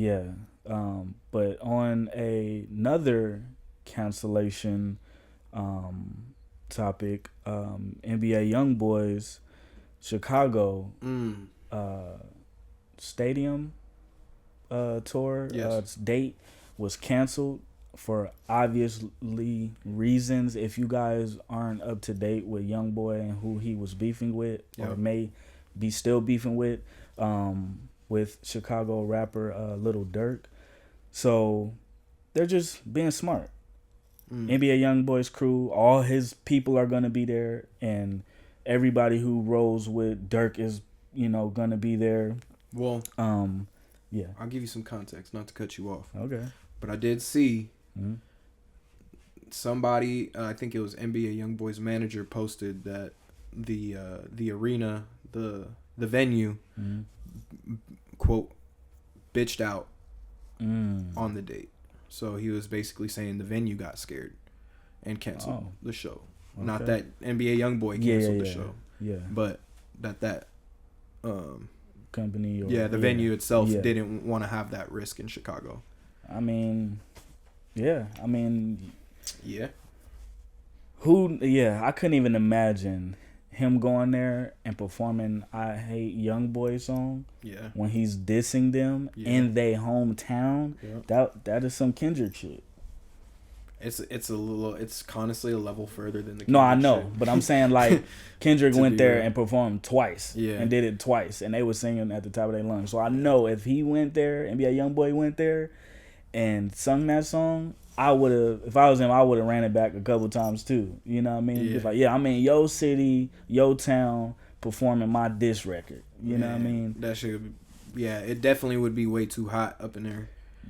Yeah. But on another cancellation topic, NBA Youngboys Chicago uh, stadium tour Yes. date was canceled for obviously reasons. If you guys aren't up to date with Youngboy and who he was beefing with, or Yep. may be still beefing with Chicago rapper Little Durk, so they're just being smart. NBA Youngboy's crew, all his people are gonna be there, and everybody who rolls with Dirk is, gonna be there. Well, Yeah. I'll give you some context, not to cut you off. Okay. But I did see Mm-hmm. somebody, I think it was NBA YoungBoy's manager, posted that the arena, the venue, quote, bitched out on the date. So he was basically saying the venue got scared and canceled the show. Okay. Not that NBA YoungBoy canceled the show, but that company or the venue itself didn't want to have that risk in Chicago. I mean, yeah. Yeah. I couldn't even imagine him going there and performing "I Hate Youngboy" song when he's dissing them in their hometown. That is some Kendrick shit. It's honestly a level further than the Kendrick No, I know, shit. but I'm saying like Kendrick went there real. and performed twice, and did it twice, and they were singing at the top of their lungs. So I know if he went there, NBA YoungBoy went there, and sung that song, I would have. If I was him, I would have ran it back a couple times too. You know what I mean? Yeah. Just like, I'm in your city, your town, performing my diss record. You know what I mean? That should, it definitely would be way too hot up in there.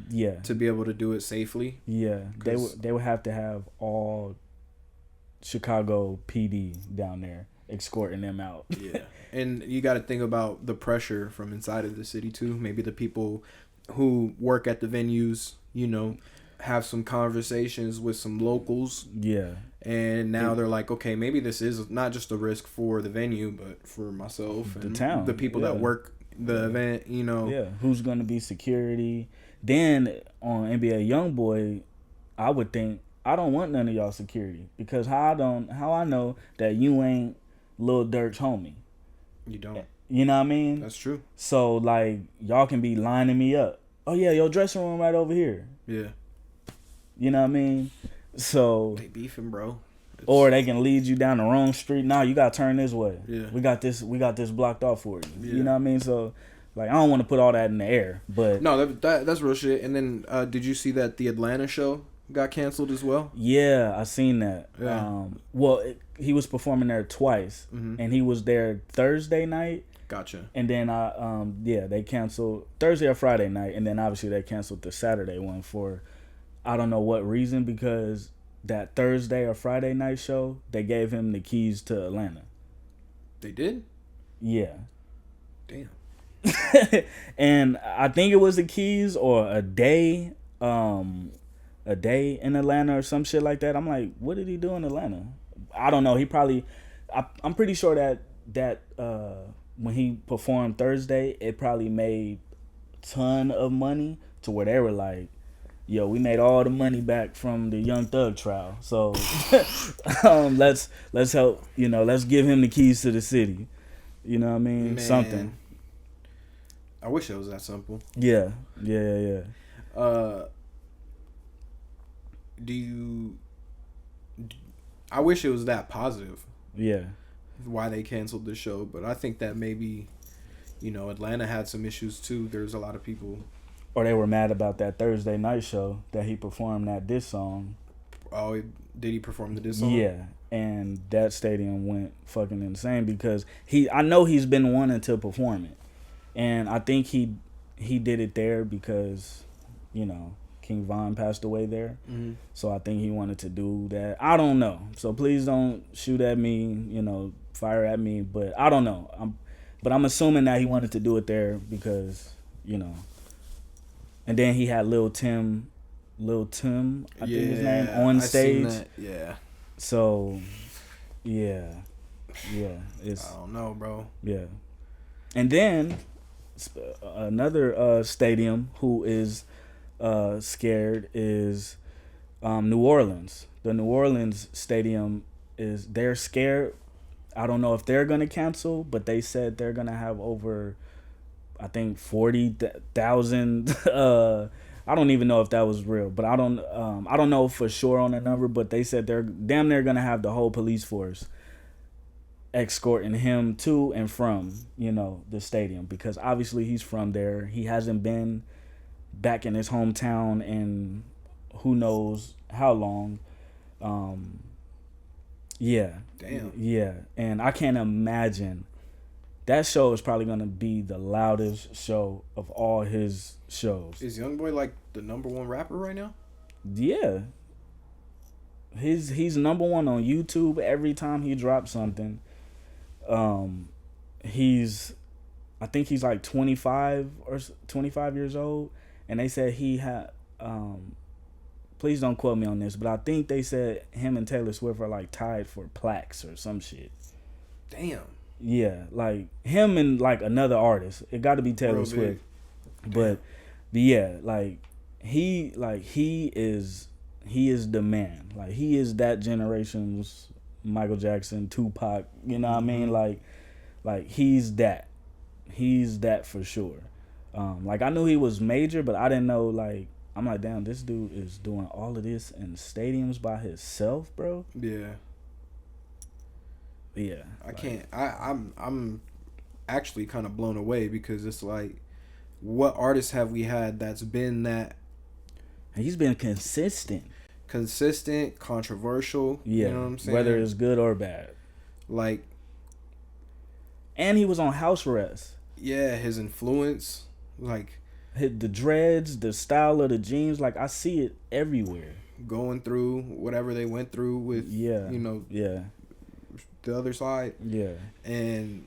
Yeah. To be able to do it safely. Yeah, they would have to have all Chicago PD down there escorting them out. Yeah. And you got to think about the pressure from inside of the city too. Maybe the people who work at the venues, have some conversations with some locals. Yeah. And now they're like, okay, maybe this is not just a risk for the venue, but for myself and the town, the people that work the event, Yeah, who's going to be security? Then on NBA YoungBoy, I would think I don't want none of y'all security, because how I know that you ain't Lil Durk's homie? You don't. You know what I mean? That's true. So like y'all can be lining me up. Oh yeah, your dressing room right over here. Yeah. You know what I mean? So they beefing, bro. Or they can lead you down the wrong street. Nah, you gotta turn this way. Yeah. We got this blocked off for you. Yeah. You know what I mean? So like I don't want to put all that in the air, but no, that's real shit. And then did you see that the Atlanta show got canceled as well? Yeah, I seen that. Yeah. He was performing there twice, and he was there Thursday night. Gotcha. And then they canceled Thursday or Friday night, and then obviously they canceled the Saturday one for I don't know what reason, because that Thursday or Friday night show they gave him the keys to Atlanta. They did? Yeah. Damn. And I think it was the keys or a day in Atlanta or some shit like that. I'm like, what did he do in Atlanta? I don't know. He probably I'm pretty sure that when he performed Thursday, it probably made a ton of money to where they were like, yo, we made all the money back from the Young Thug trial. So let's help, let's give him the keys to the city. You know what I mean? Man. Something. I wish it was that simple. Yeah. I wish it was that positive. Yeah. Why they canceled the show, but I think that maybe, Atlanta had some issues too. There's a lot of people. Or they were mad about that Thursday night show that he performed that diss song. Oh, did he perform the diss song? Yeah. And that stadium went fucking insane because I know he's been wanting to perform it. And I think he did it there because, King Von passed away there. Mm-hmm. So I think he wanted to do that. I don't know. So please don't shoot at me, fire at me. But I don't know. I'm assuming that he wanted to do it there because, And then he had Lil Tim, I think his name, on stage. I seen that. Yeah. So, yeah. It's, I don't know, bro. Yeah. And then Another stadium who is scared is New Orleans. The New Orleans stadium they're scared. I don't know if they're gonna cancel, but they said they're gonna have over, I think 40,000. I don't even know if that was real, but I don't know for sure on the number. But they said they're damn near gonna have the whole police force escorting him to and from the stadium, because obviously he's from there. He hasn't been back in his hometown in who knows how long. Yeah. Damn. Yeah, and I can't imagine. That show is probably gonna be the loudest show of all his shows. Is Youngboy like the #1 rapper right now? Yeah. He's #1 on YouTube every time he drops something. I think he's like 25 or 25 years old, and they said he had please don't quote me on this, but I think they said him and Taylor Swift are like tied for plaques or some shit. Damn. Yeah, like him and like another artist. It got to be Taylor Swift. But yeah, like he is the man. Like he is that generation's Michael Jackson, Tupac. You know what I mean? Like he's that. He's that for sure. Like I knew he was major, but I didn't know. Like I'm like, damn, this dude is doing all of this in stadiums by himself, bro. Yeah. Yeah. I'm actually kind of blown away, because it's like, what artists have we had that's been that? He's been consistent, controversial. Yeah. You know what I'm saying? Whether it's good or bad. Like, and he was on house arrest. Yeah, his influence, like the dreads, the style of the jeans, like I see it everywhere. Going through whatever they went through with, yeah, the other side, yeah, and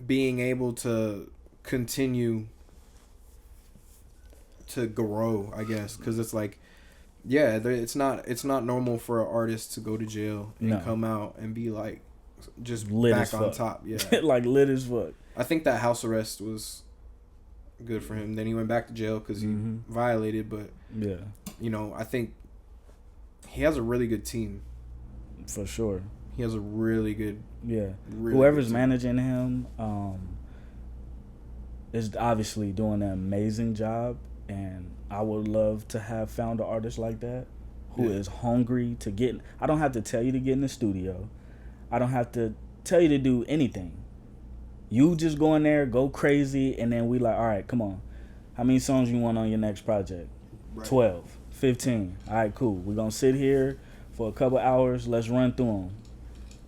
being able to continue to grow, I guess, because it's like, yeah, it's not normal for an artist to go to jail and come out and be like just lit back on top. Yeah, like lit as fuck. I think that house arrest was good for him. Then he went back to jail because he violated, but yeah, I think he has a really good team. For sure. He has a really good, whoever's good managing him is obviously doing an amazing job, and I would love to have found an artist like that who is hungry to get. I don't have to tell you to get in the studio. I don't have to tell you to do anything. You just go in there, go crazy, and then we like, all right, come on. How many songs you want on your next project? Right. 12, 15. All right, cool. We're going to sit here for a couple hours. Let's run through them.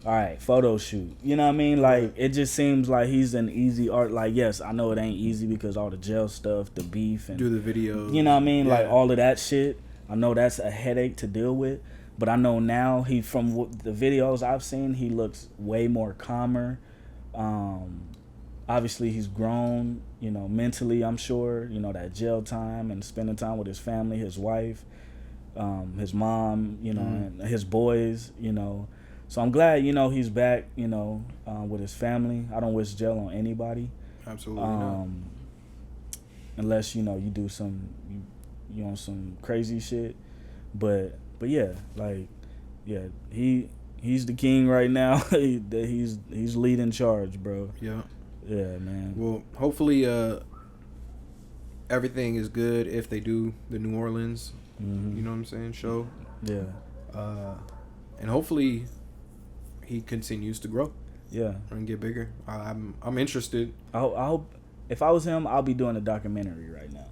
All right, photo shoot. You know what I mean? Like, it just seems like he's an easy art. Like, yes, I know it ain't easy because all the jail stuff, the beef. And do the videos. You know what I mean? Yeah. Like, all of that shit. I know that's a headache to deal with. But I know now, from the videos I've seen, he looks way more calmer. Obviously, he's grown, mentally, I'm sure. That jail time and spending time with his family, his wife, his mom, and his boys, So I'm glad, he's back, with his family. I don't wish jail on anybody. Absolutely not. Unless, you do you on some crazy shit. But yeah, like, yeah, he's the king right now. He's leading charge, bro. Yeah. Yeah, man. Well, hopefully everything is good if they do the New Orleans, you know what I'm saying, show. Yeah. And hopefully he continues to grow. Yeah. And get bigger. I'm interested. I hope, if I was him, I'll be doing a documentary right now.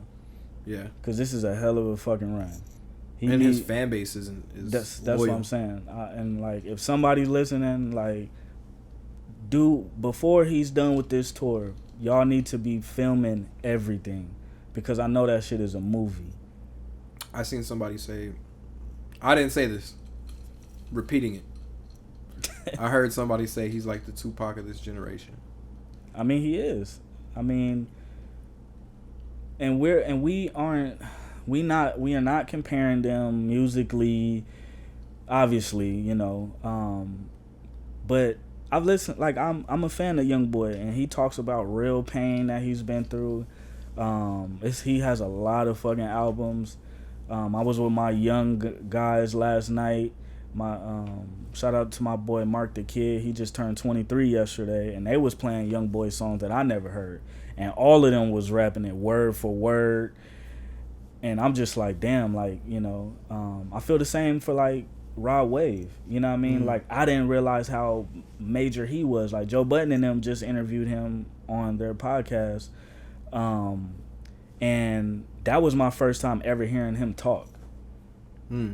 Yeah. Because this is a hell of a fucking run. His fan base is that's what I'm saying. And like, if somebody's listening, like, before he's done with this tour, y'all need to be filming everything, because I know that shit is a movie. I seen somebody say, I didn't say this, repeating it. I heard somebody say he's like the Tupac of this generation. I mean, he is. I mean, we are not comparing them musically, obviously, but I've listened. Like I'm a fan of Youngboy, and he talks about real pain that he's been through. He has a lot of fucking albums. I was with my guys last night. My shout out to my boy Mark the Kid. He just turned 23 yesterday, and they was playing Youngboy songs that I never heard, and all of them was rapping it word for word. And I'm just like, damn, like, you know, I feel the same for like Rod Wave. You know what I mean? Like, I didn't realize how major he was. Like, Joe Budden and them just interviewed him on their podcast. And that was my first time ever hearing him talk.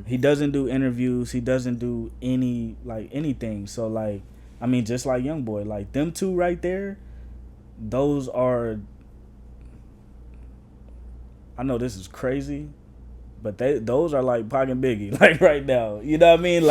He doesn't do interviews. He doesn't do anything. So, like, I mean, just like Youngboy, like, them two right there, those are, I know this is crazy, but those are like Pac and Biggie, like right now. You know what I mean?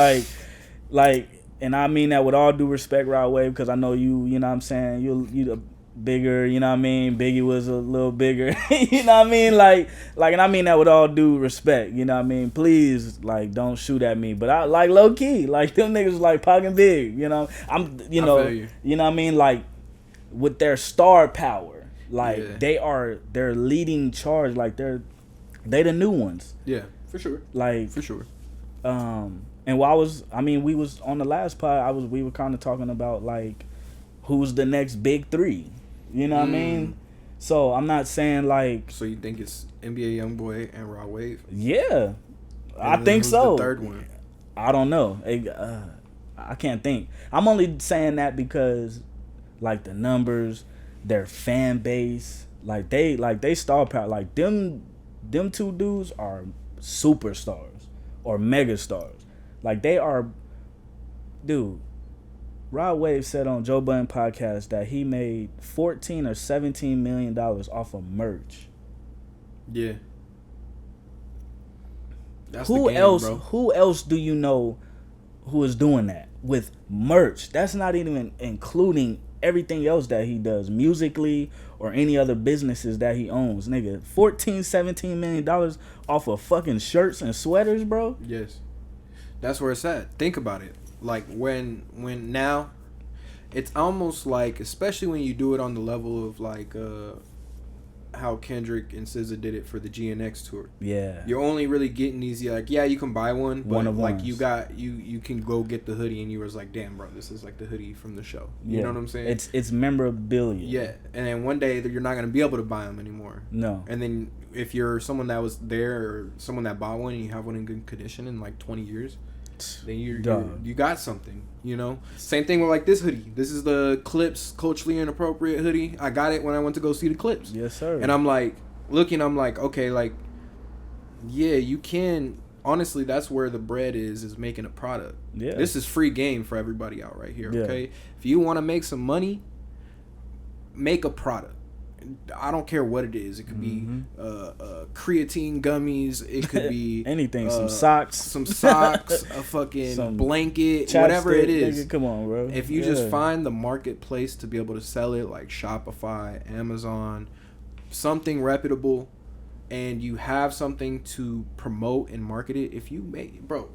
Like, and I mean that with all due respect, Rod Wave, because I know you know what I'm saying, you the bigger, you know what I mean? Biggie was a little bigger, you know what I mean? Like, and I mean that with all due respect, you know what I mean? Please, like, don't shoot at me, but I like low key, like them niggas like Pac and Big, you know? You know what I mean? Like, with their star power, like they're leading charge, like they the new ones. Yeah, for sure. Like, for sure. And while we was on the last pod, we were kind of talking about like who's the next big three. You know what I mean? So I'm not saying like. So you think it's NBA Youngboy and Rod Wave? Yeah, I think so. The third one. I don't know. I can't think. I'm only saying that because like the numbers, their fan base, like they star power, like them two dudes are superstars or mega stars. Like they are, dude. Rod Wave said on Joe Budden podcast that he made $14 or $17 million off of merch. Yeah. That's who the game, else? Bro. Who else do you know who is doing that with merch? That's not even including everything else that he does musically or any other businesses that he owns. Nigga, $14-17 million off of fucking shirts and sweaters, bro. Yes. That's where it's at. Think about it. Like when now, it's almost like, especially when you do it on the level of like how Kendrick and SZA did it for the GNX tour. Yeah, you're only really getting these. Like, yeah, you can buy one, but one of like ones. you can go get the hoodie, and you was like, damn, bro, this is like the hoodie from the show. You know what I'm saying? It's memorabilia. Yeah, and then one day you're not gonna be able to buy them anymore. No. And then if you're someone that was there or someone that bought one and you have one in good condition in like 20 years. Then you got something, you know. Same thing with like this hoodie. This is the Clips culturally inappropriate hoodie. I got it when I went to go see the Clips. Yes, sir. And I'm like looking. I'm like, okay, like, yeah, you can. Honestly, that's where the bread is making a product. Yeah. This is free game for everybody out right here. Yeah. Okay, if you want to make some money, make a product. I don't care what it is. It could be creatine gummies. It could be anything. Some socks, a fucking some blanket, whatever it is. Nigga, come on, bro. If you just find the marketplace to be able to sell it, like Shopify, Amazon, something reputable, and you have something to promote and market it. If you make, bro,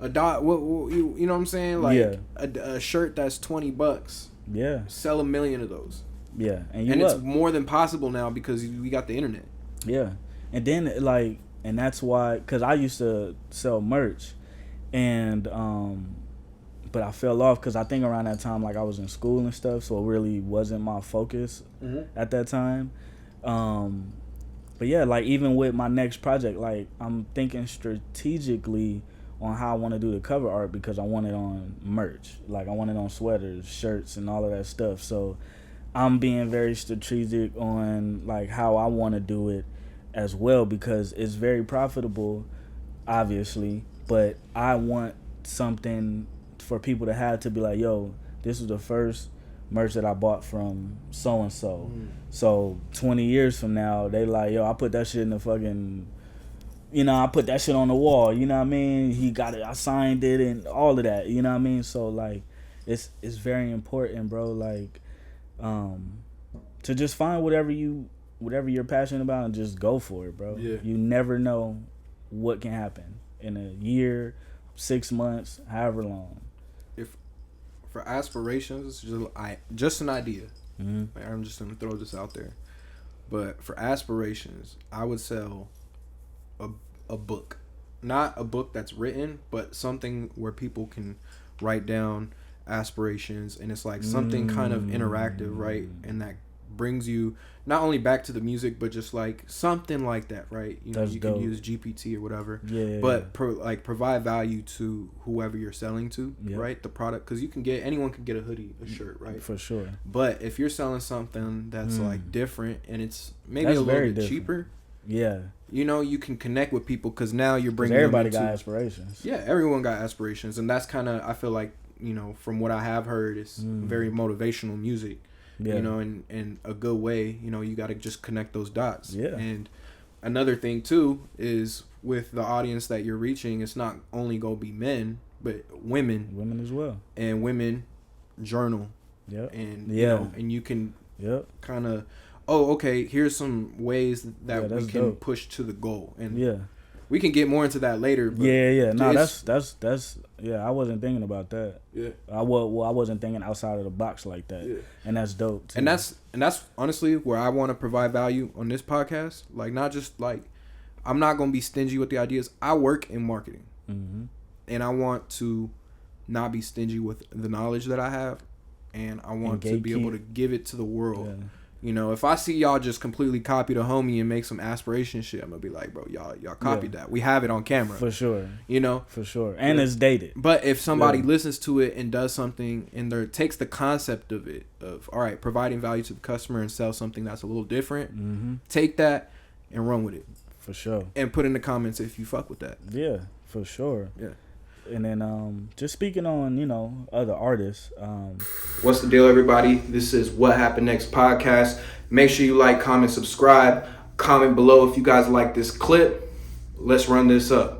you know what I'm saying? Like a shirt that's $20. Yeah. Sell 1 million of those. Yeah, and it's more than possible now because we got the internet. Yeah, and then and that's why, because I used to sell merch, and but I fell off because I think around that time, like, I was in school and stuff, so it really wasn't my focus at that time. But yeah, like, even with my next project, like, I'm thinking strategically on how I want to do the cover art because I want it on merch, like I want it on sweaters, shirts, and all of that stuff. So I'm being very strategic on like how I want to do it as well because it's very profitable, obviously, but I want something for people to have to be like, yo, this was the first merch that I bought from so and so. So 20 years from now, they like, yo, I put that shit in the fucking, you know, I put that shit on the wall, you know what I mean? He got it, I signed it and all of that, you know what I mean? So like it's very important, bro, like to just find whatever you're passionate about and just go for it, bro. Yeah. You never know what can happen in a year, 6 months, however long. for aspirations, just an idea. Mm-hmm. Like, I'm just gonna throw this out there. But for aspirations, I would sell a book, not a book that's written, but something where people can write down aspirations, and it's like something kind of interactive, right? And that brings you not only back to the music, but just like something like that, right? You know, That's you dope. can use GPT or whatever, Yeah. but provide value to whoever you're selling to, Yep. right? The product, because anyone can get a hoodie, a shirt, right? For sure. But if you're selling something that's like different and it's maybe That's a little very bit different. cheaper, Yeah. you know, you can connect with people because now you're 'Cause bringing everybody them got into, aspirations. yeah, everyone got aspirations, and that's kind of, I feel like, you know, from what I have heard, it's very motivational music. Yeah. You know, in a good way. You know, you got to just connect those dots. Yeah. And another thing too is with the audience that you're reaching, it's not only gonna be men, but women. Women as well. And women journal. Yep. And yeah. you know, and you can kind of, oh, okay, here's some ways that we can push to the goal. And we can get more into that later. But no, that's yeah. I wasn't thinking about that. Yeah. I wasn't thinking outside of the box like that. Yeah. And that's dope too. And that's honestly where I want to provide value on this podcast. Like, not just like, I'm not gonna be stingy with the ideas. I work in marketing, and I want to not be stingy with the knowledge that I have, and I want to be able to give it to the world. Yeah. You know, if I see y'all just completely copy the homie and make some aspiration shit, I'm gonna be like, bro, y'all copied that. We have it on camera. For sure. You know? For sure. And it's dated. But if somebody listens to it and does something and takes the concept of it, of, all right, providing value to the customer and sell something that's a little different, take that and run with it. For sure. And put in the comments if you fuck with that. Yeah, for sure. Yeah. And then just speaking on, you know, other artists. What's the deal, everybody? This is What Happened Next podcast. Make sure you like, comment, subscribe. Comment below if you guys like this clip. Let's run this up.